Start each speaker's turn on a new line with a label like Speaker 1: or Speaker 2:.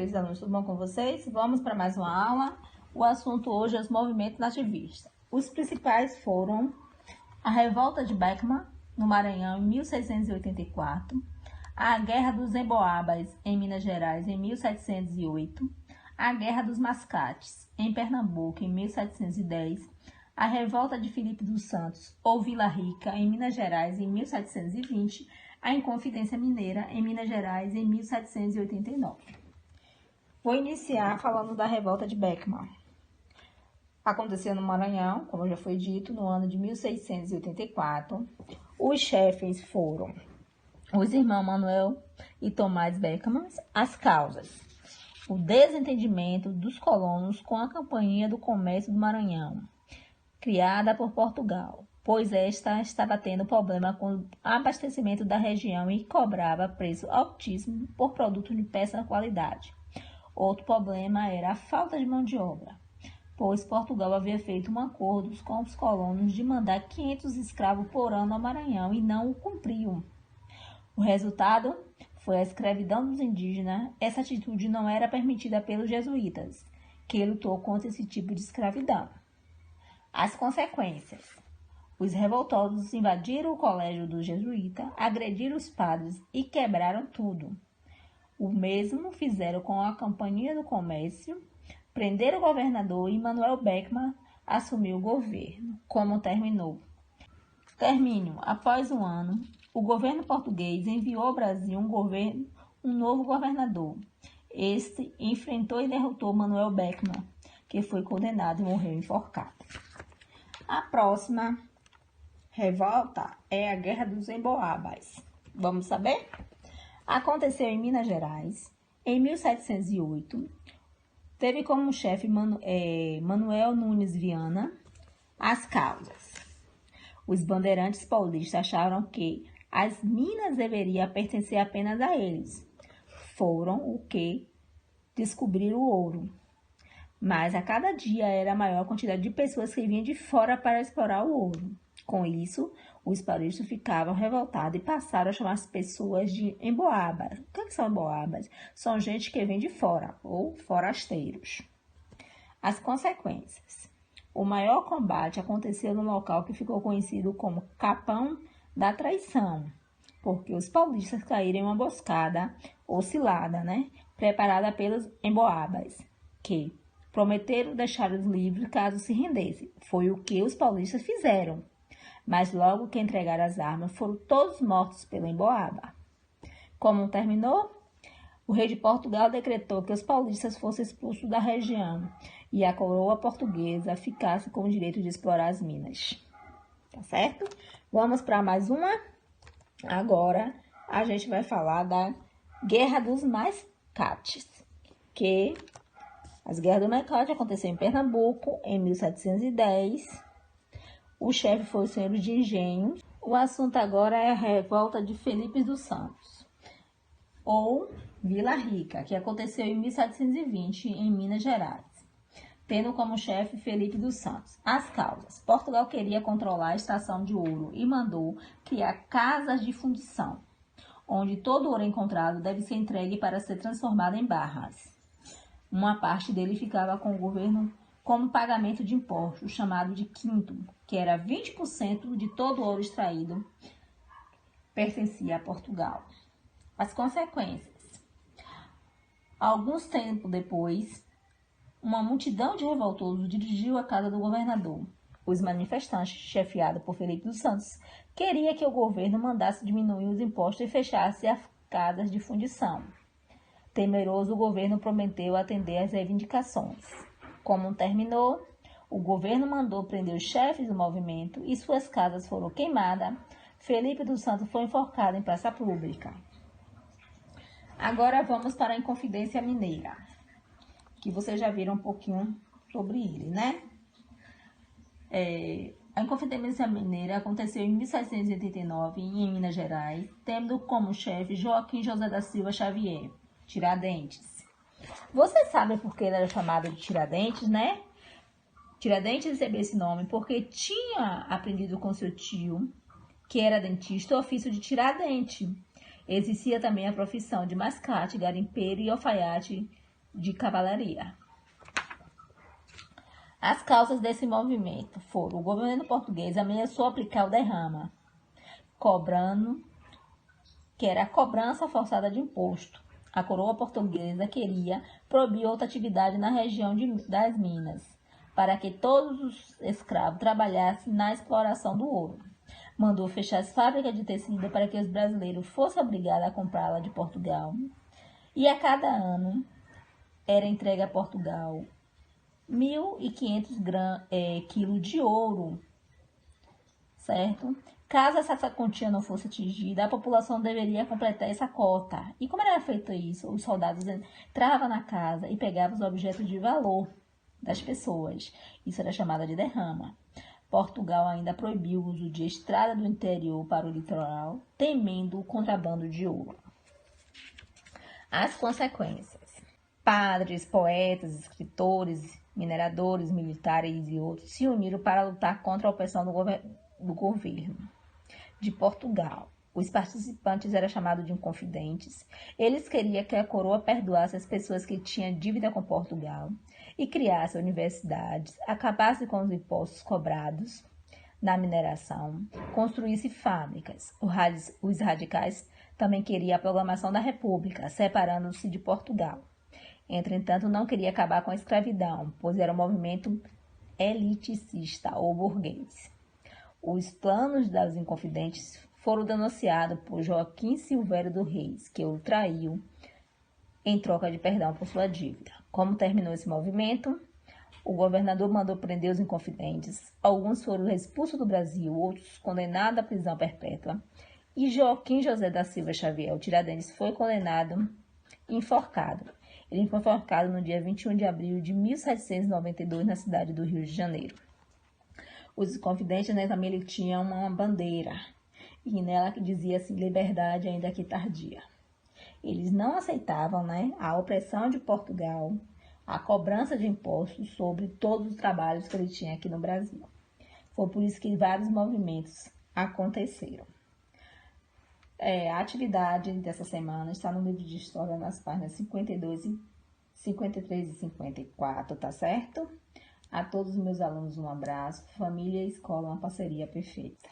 Speaker 1: queridos alunos, tudo bom com vocês? Vamos para mais uma aula. O assunto hoje é os movimentos nativistas. Os principais foram a Revolta de Beckman, no Maranhão, em 1684, a Guerra dos Emboabas, em Minas Gerais, em 1708, a Guerra dos Mascates, em Pernambuco, em 1710, a Revolta de Felipe dos Santos, ou Vila Rica, em Minas Gerais, em 1720, a Inconfidência Mineira, em Minas Gerais, em 1789. Vou iniciar falando da Revolta de Beckman. Aconteceu no Maranhão, como já foi dito, no ano de 1684. Os chefes foram os irmãos Manuel e Tomás Beckman. As causas: o desentendimento dos colonos com a Companhia do Comércio do Maranhão, criada por Portugal, pois esta estava tendo problema com o abastecimento da região e cobrava preço altíssimo por produtos de péssima qualidade. Outro problema era a falta de mão de obra, pois Portugal havia feito um acordo com os colonos de mandar 500 escravos por ano ao Maranhão e não o cumpriam. O resultado foi a escravidão dos indígenas. Essa atitude não era permitida pelos jesuítas, que lutou contra esse tipo de escravidão. As consequências: os revoltosos invadiram o colégio dos jesuítas, agrediram os padres e quebraram tudo. O mesmo fizeram com a Companhia do Comércio, prenderam o governador e Manuel Beckman assumiu o governo. Como terminou? Após um ano, o governo português enviou ao Brasil um novo governador. Este enfrentou e derrotou Manuel Beckman, que foi condenado e morreu enforcado. A próxima revolta é a Guerra dos Emboabas. Vamos saber? Aconteceu em Minas Gerais, em 1708. Teve como chefe Manuel Nunes Viana. As causas: os bandeirantes paulistas acharam que as minas deveriam pertencer apenas a eles. Foram o que descobriram o ouro. Mas a cada dia era maior a quantidade de pessoas que vinham de fora para explorar o ouro. Com isso, os paulistas ficavam revoltados e passaram a chamar as pessoas de emboabas. O que são emboabas? São gente que vem de fora, ou forasteiros. As consequências: o maior combate aconteceu no local que ficou conhecido como Capão da Traição, porque os paulistas caíram em uma emboscada ou cilada, preparada pelos emboabas, que prometeram deixá-los livres caso se rendessem. Foi o que os paulistas fizeram. Mas logo que entregaram as armas, foram todos mortos pelo emboaba. Como terminou? O rei de Portugal decretou que os paulistas fossem expulsos da região e a coroa portuguesa ficasse com o direito de explorar as minas. Tá certo? Vamos para mais uma. Agora a gente vai falar da Guerra dos Mascates, que as Guerras do Mascate aconteceram em Pernambuco, em 1710. O chefe foi o senhor de Engenho. O assunto agora é a Revolta de Felipe dos Santos, ou Vila Rica, que aconteceu em 1720, em Minas Gerais, tendo como chefe Felipe dos Santos. As causas: Portugal queria controlar a extração de ouro e mandou criar casas de fundição, onde todo ouro encontrado deve ser entregue para ser transformado em barras. Uma parte dele ficava com o governo como pagamento de imposto, chamado de quinto, que era 20% de todo o ouro extraído, pertencia a Portugal. As consequências: alguns tempos depois, uma multidão de revoltosos dirigiu a casa do governador. Os manifestantes, chefiados por Felipe dos Santos, queriam que o governo mandasse diminuir os impostos e fechasse as casas de fundição. Temeroso, o governo prometeu atender às reivindicações. Como terminou? O governo mandou prender os chefes do movimento e suas casas foram queimadas. Felipe dos Santos foi enforcado em praça pública. Agora vamos para a Inconfidência Mineira, que vocês já viram um pouquinho sobre ele, A Inconfidência Mineira aconteceu em 1789, em Minas Gerais, tendo como chefe Joaquim José da Silva Xavier, Tiradentes. Você sabe por que ele era chamado de Tiradentes, Tiradentes recebeu esse nome porque tinha aprendido com seu tio, que era dentista, o ofício de tirar dente. Existia também a profissão de mascate, garimpeiro e alfaiate de cavalaria. As causas desse movimento foram: o governo português ameaçou aplicar o derrama, que era a cobrança forçada de imposto. A coroa portuguesa queria proibir outra atividade na região das Minas, para que todos os escravos trabalhassem na exploração do ouro. Mandou fechar as fábricas de tecido para que os brasileiros fossem obrigados a comprá-la de Portugal. E a cada ano era entregue a Portugal 1.500 quilos de ouro, certo? Caso essa quantia não fosse atingida, a população deveria completar essa cota. E como era feito isso? Os soldados entravam na casa e pegavam os objetos de valor das pessoas. Isso era chamado de derrama. Portugal ainda proibiu o uso de estrada do interior para o litoral, temendo o contrabando de ouro. As consequências: padres, poetas, escritores, mineradores, militares e outros se uniram para lutar contra a opressão do governo de Portugal. Os participantes eram chamados de inconfidentes. Eles queriam que a coroa perdoasse as pessoas que tinham dívida com Portugal e criasse universidades, acabasse com os impostos cobrados na mineração, construísse fábricas. Os radicais também queriam a proclamação da República, separando-se de Portugal. Entretanto, não queria acabar com a escravidão, pois era um movimento eliticista ou burguês. Os planos dos inconfidentes foram denunciados por Joaquim Silvério dos Reis, que o traiu em troca de perdão por sua dívida. Como terminou esse movimento? O governador mandou prender os inconfidentes. Alguns foram expulsos do Brasil, outros condenados à prisão perpétua. E Joaquim José da Silva Xavier, o Tiradentes, foi condenado e enforcado. Ele foi enforcado no dia 21 de abril de 1792, na cidade do Rio de Janeiro. Os inconfidentes, né, também ele tinha uma bandeira, e nela que dizia assim: liberdade ainda que tardia. Eles não aceitavam, né, a opressão de Portugal, a cobrança de impostos sobre todos os trabalhos que ele tinha aqui no Brasil. Foi por isso que vários movimentos aconteceram. A atividade dessa semana está no livro de História, nas páginas 52, 53 e 54, tá certo? A todos os meus alunos, um abraço. Família e escola, uma parceria perfeita.